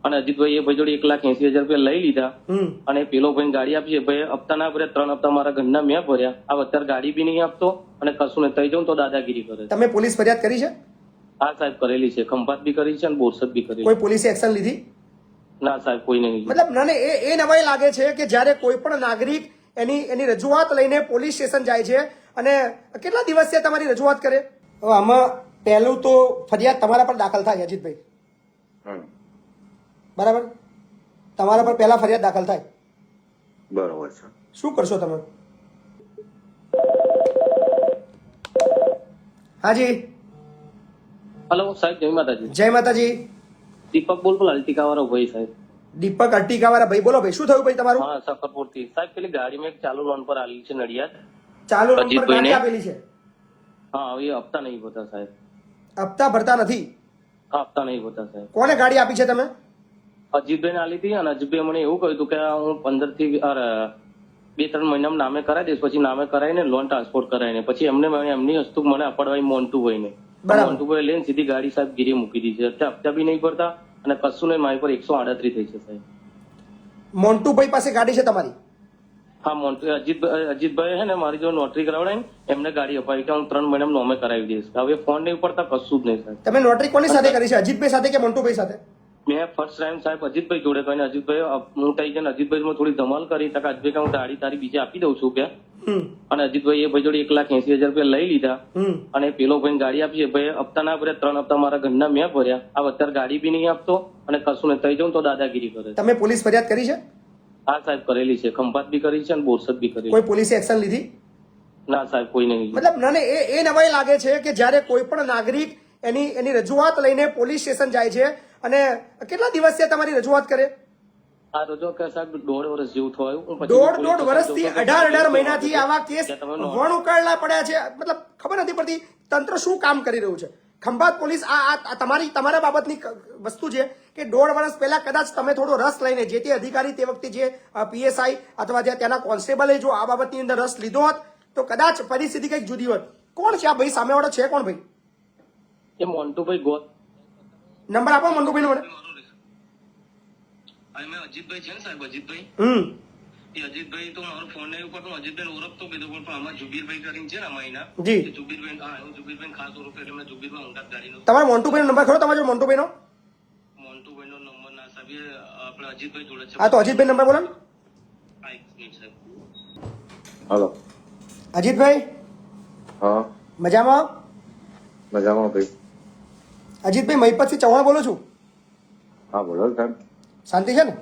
અને અજીતભાઈ એ ભાઈ જોડે 1,80,000 રૂપિયા લઈ લીધા અને પેલો ભાઈ ગાડી આપી છે ભાઈ હપ્તા ના ભર્યા 3 હપ્તા મારા ઘરના મેં ભર્યા આ અત્યારે ગાડી બી નહીં આપતો અને કશું નહીં થઈ જાઉં તો દાદાગીરી કરે છે. તમે પોલીસ ફરિયાદ કરી છે? હા સાહેબ કરેલી છે, ખંભાત બી કરી છે અને બોરસદ બી કરેલી. કોઈ પોલીસે એક્શન લીધી? ના સાહેબ કોઈ નહીં. મતલબ મને એ નવાઈ લાગે છે કે જ્યારે કોઈ પણ નાગરિક એની રજૂઆત લઈને પોલીસ સ્ટેશન જાય છે અને કેટલા દિવસ છે તમારી રજૂઆત કરે? હવે આમાં પહેલું તો ફરિયાદ તમારા પર દાખલ થાય અજીતભાઈ, બરાબર? તમારા પર પહેલા ફરિયાદ દાખલ થાય, બરોબર છે. શું કરશો તમે? હાજી. હલો સાહેબ, જય માતાજી. જય માતાજી. દીપક બોલ અલ્ટિકા વાળો ભાઈ સાહેબ. દીપક અર્ટિકા વાળા ભાઈ, બોલો ભાઈ, શું થયું ભાઈ તમારું? હા સફરપુર થી સાહેબ. પેલી ગાડી મેં ચાલુ લોન પર આલી છે નડિયાદ. ચાલુ લોન પર ગાડી આપેલી છે? હા, હવે હપ્તા નહીં ભરતા સાહેબ. હપ્તા ભરતા નથી? હા, હપ્તા નહીં ભરતા સાહેબ. કોને ગાડી આપી છે તમે? અજીતભાઈ આલી હતી અને અજીતભાઈ મને એવું કહ્યું હતું કે હું 15 થી 2-3 મહિનામાં નામે કરાવી દઈશ, પછી નામે કરાવીને લોન ટ્રાન્સપોર્ટ કરાવીને પછી એમની વસ્તુ મને અપાડવાઈ મોન્ટુભાઈ ને. મોન્ટુભાઈ લઈને સીધી ગાડી સાહેબ ગીરી મૂકી દીધી છે. હપ્તા બી નહીં ભરતા અને કશું નહીં. મારી પર 138 થઈ છે સાહેબ. મોન્ટુભાઈ પાસે ગાડી છે તમારી? હા, અજીતભાઈ હે ને મારી જો નોટરી કરાવડાય ને એમને ગાડી અપાવી કે હું 3 મહિનામાં નોમે કરાવી દઈશ. હવે ફોન નહીં પડતા, કશું જ નહીં સાહેબ. તમે નોટરી કોની સાથે કરી છે? અજીતભાઈ સાથે કે મોન્ટુભાઈ સાથે? મેં ફર્સ્ટ ટાઈમ સાહેબ અજીતભાઈ જોડે કરીને અજીતભાઈ હું થઈ જાય અજીતભાઈ થોડી ધમાલ કરી તક અજીતભાઈ હું ગાડી તારી બીજે આપી દઉં છું કે અને અજીતભાઈ એ ભાઈ જોડે 1,80,000 રૂપિયા લઈ લીધા અને પેલો ભાઈ ગાડી આપી છે ભાઈ હપ્તા ના ભર્યા 3 હપ્તા મારા ઘરના મેં ભર્યા આ અત્યારે ગાડી બી નહીં આપતો અને કશું નહીં થઈ જાઉં તો દાદાગીરી કરે છે. તમે પોલીસ ફરિયાદ કરી છે? હા સાહેબ કરેલી છે, ખંભાત બી કરી છે અને બોરસદ બી કરેલી. કોઈ પોલીસે એક્શન લીધી? ના સાહેબ કોઈ નહીં. મતલબ મને એ નવાઈ લાગે છે કે જ્યારે કોઈ પણ નાગરિક એની રજૂઆત લઈને પોલીસ સ્ટેશન જાય છે અને કેટલા દિવસ છે તમારી રજૂઆત કરે? આ રજો કે સાહેબ 1.5 વર્ષ જેવું થયું. દોઢ વર્ષથી 18 મહિનાથી આવા કેસ વણ ઉકેલના પડ્યા છે. મતલબ ખબર નથી પડતી તંત્ર શું કામ કરી રહ્યું છે. ખંભાત પોલીસ આ તમારા બાબતની વસ્તુ છે કે 1.5 વર્ષ પહેલા કદાચ તમે થોડો રસ લઈને જે તે અધિકારી તે વખતે જે પીએસઆઈ અથવા ત્યાંના કોન્સ્ટેબલે જો આ બાબતની અંદર રસ લીધો હોત તો કદાચ પરિસ્થિતિ કંઈક જુદી હોત. કોણ છે આ ભાઈ સામેવાળો? છે કોણ ભાઈ? એ મોન્ટુભાઈ ગોત. નંબર આપો મોન્ટુભાઈ નો મને. અજીતભાઈ છે ને સાહેબ, અજીતભાઈ એ અજીતભાઈ તો મારો ફોન નહીં ઉપર અજીતભાઈ ઓળખતો કીધું પણ આમાં જુબીરભાઈ કરીને છે ને અમાયના જી જુબીરભાઈ. હા, હું જુબીરભાઈ ખાસ ઓળખતો એટલે મેં જુબીરભાઈ ઊંઘાત ગાડીનો. તમારો મોન્ટુભાઈ નો નંબર ખરો તમારો? મોન્ટુભાઈ નો નંબર ના સાહેબ આપણે અજીતભાઈ જોડે છે. હા તો અજીતભાઈ નંબર બોલો ને. હા, એક મિનિટ સાહેબ. હલો અજીતભાઈ. હા મજામાં? મજામાં ભાઈ. અજીતભાઈ મહિપતસિંહ ચૌહાણ બોલું છું. હા બોલો સાહેબ. શાંતિ છે ને?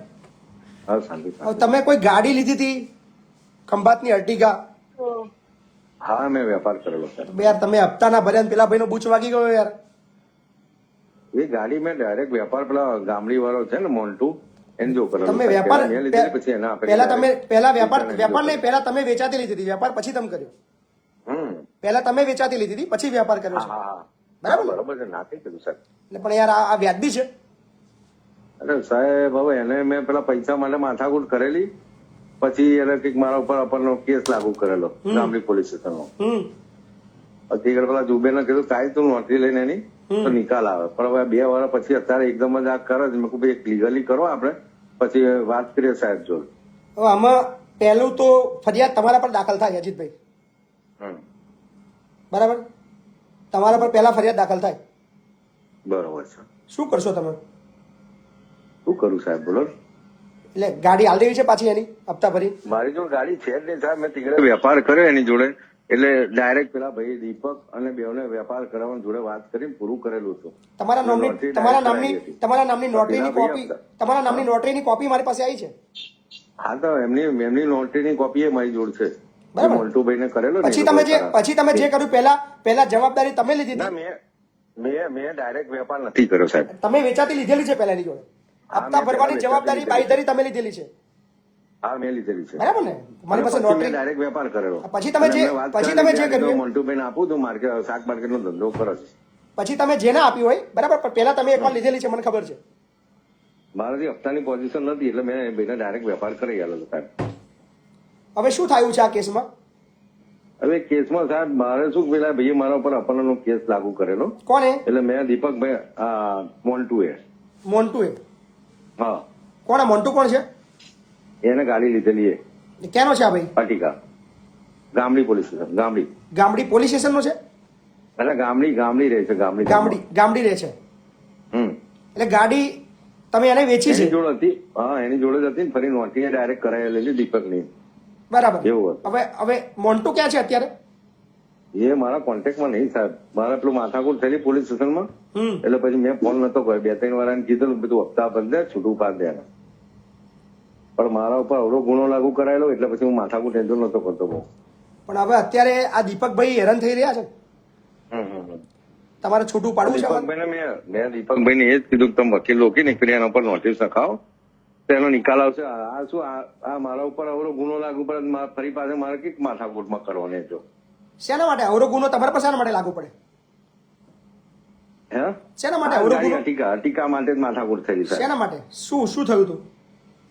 હા શાંતિ. તમે કોઈ ગાડી લીધી હતી ખંભાતની અર્ટિગા? હા મેં વેપાર કરેલો સાહેબ. યાર તમે હપ્તા ના ભર્યા પેલા ભાઈ નો બૂચ વાગી ગયો યાર. એ ગાડી મેં ડાયરેક્ટ વેપાર પેલા ગામડી વાળો છે ને મોન્ટુ એને જો કરેલો. તમે વેપાર પછી એના પહેલા વેપાર નહીં, પહેલા તમે વેચાતી લીધી હતી, વેપાર પછી તમે કર્યો. પહેલા તમે વેચાતી લીધી હતી પછી વેપાર કર્યો છે, બરાબર છે? ના કઈ કીધું સાહેબ. એટલે પણ યાર આ વ્યાજબી છે? અરે સાહેબ હવે એને મેં પેલા પૈસા માટે માથાકૂટ કરેલી પછી એને કઈક મારા ઉપર અપરનો કેસ લાગુ કરેલો ગામડી પોલીસ સ્ટેશનનો. પછી પેલા જુબેર ને કીધું કાંઈ તું નોટરી લઈને એની તો નિકાલ આવે. પણ હવે 2 વર્ષ પછી અત્યારે એકદમ જ આ કરે છે. મેં કહું ભાઈ લીગલી કરો આપણે પછી વાત કરીએ સાહેબ જોડે. હવે આમાં પહેલું તો ફરિયાદ તમારા પર દાખલ થાય અજીતભાઈ, બરાબર? તમારા પર પહેલા ફરિયાદ દાખલ થાય, બરોબર છે. શું કરશો તમે? શું કરું સાહેબ બોલો? એટલે ગાડી હાલ દેવી છે પાછી એની હપ્તા ભરી? મારી જોડે ગાડી છે જ નહીં સાહેબ. મેં તીકડે વેપાર કર્યો એની જોડે એટલે ડાયરેક્ટ પેલા ભાઈ દીપક અને બેવને વેપાર કરવાની જોડે વાત કરીને પૂરું કરેલું હતું. તમારા નામની નોટરીની કોપી મારી પાસે આવી છે. હા તો એમની નોટરીની કોપી મારી જોડે છે. બરાબર. મોન્ટુભાઈ ને કરેલો. પછી તમે જે કર્યું પહેલા જવાબદારી તમે લીધી હતી? મેં ડાયરેક્ટ વેપાર નથી કર્યો સાહેબ. તમે વેચાતી લીધેલી છે પહેલાની જોડે? હપ્તા ભરવાની જવાબદારી બાંયધરી તમે લીધેલી છે? હા મેં લીધેલી છે. બરાબર ને? મારી પાસે નોટરી ડાયરેક્ટ વેપાર કરેલો. પછી તમે જે કર્યું મોન્ટુભાઈ ને આપું તો માર્કેટ શાક માર્કેટ નો ધંધો કરે છે. પછી તમે જેને આપ્યું હોય બરાબર, પણ પહેલા તમે એકવાર લીધેલી છે મને ખબર છે. મારાથી હપ્તાની પોઝિશન નથી એટલે મેં ભાઈને ડાયરેક્ટ વેપાર કરી આવેલો સાહેબ. હવે શું થયું છે આ કેસમાં? હવે કેસમાં સાહેબ મારે શું પેલા ભાઈએ મારા ઉપર અપહરણનો કેસ લાગુ કરેલો. કોને? એટલે મેં દીપકભાઈ મોન્ટુએ. હા કોણ મોન્ટુ કોણ છે? એને ગાડી લીધેલી એ ક્યાંનો છે આ ભાઈ? પાટિકા ગામડી પોલીસ સ્ટેશન ગામડી ગામડી પોલીસ સ્ટેશન નો છે? એટલે ગામડી રહે છે ગામડી રહે છે. એટલે ગાડી તમે એને વેચી છે? એની જોડે હતી. હા એની જોડે જ હતી ને ફરી નોંધી ડાયરેક્ટ કરાયેલી દીપકની. બરાબર. એવું હતું. હવે મોન્ટુ ક્યાં છે અત્યારે? એ મારા કોન્ટેક્ટમાં નહીં સાહેબ. મારા પેલું માથાકૂટ થયેલી પોલીસ સ્ટેશનમાં એટલે પછી મેં ફોન નતો કર્યો. 2-3 વાર એને કીધું બધું હપ્તા બંધ છૂટું પાડ દે. પણ મારા ઉપર અવરો ગુનો લાગુ કરાયેલો એટલે પછી હું માથાકૂટ હેન્ડલ નતો કરતો બહુ. પણ હવે અત્યારે આ દીપકભાઈ હેરાન થઈ રહ્યા છે, તમારે છૂટું પાડવું છે? મેં દીપકભાઈને એ જ કીધું કે તમે વકીલ લોકી નીકળી એના ઉપર નોટિસ લખાવો તો એનો નિકાલ આવશે. આ શું આ મારા ઉપર અવરો ગુનો લાગુ પડે ફરી પાસે મારે કઈક માથાકૂટમાં કરવાની જો. શેના માટે અવરો ગુનો તમારા પર શેના માટે લાગુ પડે? હે શેના માટે અવરો ગુનો? અટીકા માટે જ માથાકૂટ થયેલી સાહેબ. શેના માટે? શું થયું હતું?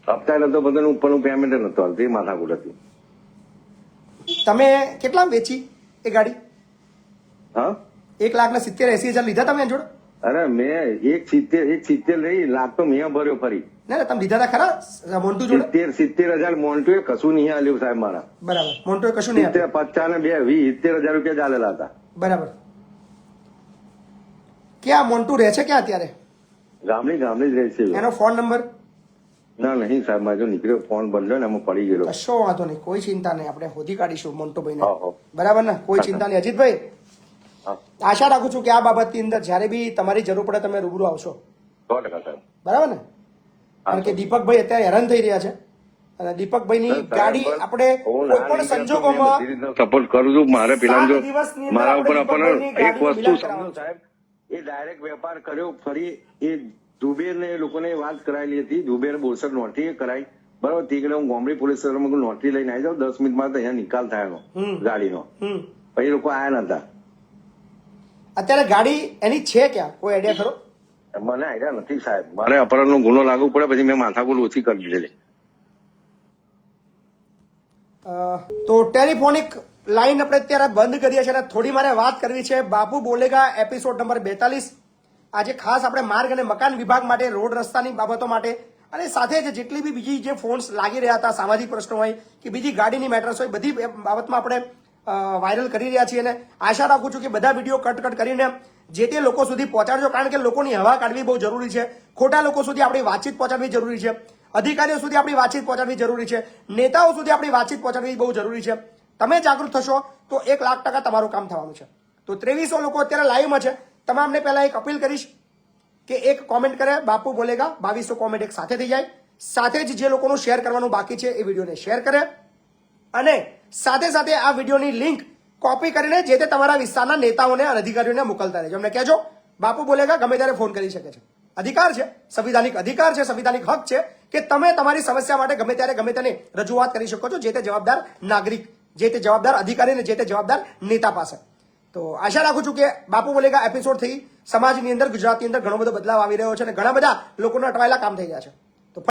હપ્તા નતો બધાનું ઉપરનું પેમેન્ટ નતો હાલતું એ માથાકૂટ હતી. તમે કેટલા વેચી એ ગાડી? હા 1,70,80,000 લીધા તમે એની જોડે? અરે મેં 1,70,000 લઈ લાખ તો મેં ભર્યો ફરી. ના તમે લીધા હતા ખરા મોન્ટુ જોડે? 70,000 મોન્ટુ એ કશું નહીં આલ્યું સાહેબ મારા. બરાબર. મોન્ટુએ કશું નહીં આપ્યું. 50 ને 70,000 રૂપિયા જ આલેલા હતા. બરાબર. ક્યાં મોન્ટુ રહે છે ક્યાં અત્યારે? ગામડી જ રહે છે. એનો ફોન નંબર? ના નહીં સાહેબ મારો નીકળ્યો ફોન બદલ્યો ને એમાં પડી ગયેલો. કશો વાંધો નહીં, કોઈ ચિંતા નહીં, આપણે શોધી કાઢીશું મોન્ટુભાઈને. બરાબર ને? કોઈ ચિંતા નહીં. અજીતભાઈ આશા રાખું છું કે આ બાબતની અંદર જયારે બી તમારી જરૂર પડે તમે રૂબરૂ આવશો. 100% સાહેબ. બરાબર ને? કારણ કે દીપકભાઈ અત્યારે હેરાન થઈ રહ્યા છે અને દીપકભાઈની ગાડી આપણે કોઈ પણ સંજોગોમાં સપોર્ટ કરું છું. મારે પેલા જો 7 દિવસની અંદર મારા ઉપર દીપકભાઈની એક ગાડીનો વસ્તુ મિલાન સમજો કરાવવાનું છે. સાહેબ, એ ડાયરેક્ટ વેપાર કર્યો ફરી એ જુબેર ને લોકોને વાત કરાયેલી હતી. જુબેર બોરસદ નોટરી કરાઈ બરાબર. તીકડે હું ગામડી પોલીસ સ્ટેશનમાં નોટરી લઈને આવી જાઉં 10 મિનિટમાં તો અહીંયા નિકાલ થયાનો ગાડીનો. પછી લોકો આયા નતા. અત્યારે ગાડી એની છે ક્યાં? કોઈ આઈડિયા ખરો? મને આઈડિયા નથી સાહેબ. મારે અપહરણનો ગુનો લાગુ પડે પછી મેં માથાકૂટ ઓછી કરી દીધેલી. તો ટેલિફોનિક લાઈન આપણે અત્યારે બંધ કરીએ છીએ અને થોડી મારે વાત કરવી છે બાપુ બોલેગા એપિસોડ નંબર 42. આજે ખાસ આપણે માર્ગ અને મકાન વિભાગ માટે, રોડ રસ્તાની બાબતો માટે અને સાથે જ જેટલી બી બીજી જે ફોન્સ લાગી રહ્યા હતા, સામાજિક પ્રશ્નો હોય કે બીજી ગાડીની મેટર્સ હોય, બધી બાબતમાં આપણે વાયરલ કરી રહ્યા છીએ અને આશા રાખું છું કે બધા વિડીયો કટ કરીને જે તે લોકો સુધી પહોંચાડજો. કારણ કે લોકોની હવા કાઢવી બહુ જરૂરી છે. ખોટા લોકો સુધી આપણી વાતચીત પહોંચાડવી જરૂરી છે. અધિકારીઓ સુધી આપણી વાતચીત પહોંચાડવી જરૂરી છે. નેતાઓ સુધી આપણી વાતચીત પહોંચાડવી બહુ જરૂરી છે. તમે જાગૃત થશો તો 1,00,000% તમારું કામ થવાનું છે. તો 2300 લોકો અત્યારે લાઈવમાં છે. તમામને પહેલા એક અપીલ કરીશ કે એક કોમેન્ટ કરે બાપુ બોલેગા, 2200 કોમેન્ટ એક સાથે થઈ જાય. સાથે જ જે લોકોનું શેર કરવાનું બાકી છે એ વિડીયોને શેર કરે અને સાથે સાથે આ વિડીયોની લિંક કોપી કરીને જે તે તમારા વિસ્તારના નેતાઓને અને અધિકારીઓને મોકલતા રહેજો. એમને કહેજો બાપુ બોલેગા ગમે ત્યારે ફોન કરી શકે છે. અધિકાર છે, સંવિધાનિક અધિકાર છે, સંવિધાનિક હક છે કે તમે તમારી સમસ્યા માટે ગમે ત્યારે ગમે તેને રજૂઆત કરી શકો છો જે તે જવાબદાર નાગરિક, જે તે જવાબદાર અધિકારી અને જે તે જવાબદાર નેતા પાસે. તો આશા રાખું છું કે બાપુ બોલેગા એપિસોડ થી સમાજની અંદર, ગુજરાતની અંદર ઘણો બધો બદલાવ આવી રહ્યો છે અને ઘણા બધા લોકોના અટવાયેલા કામ થઈ રહ્યા છે.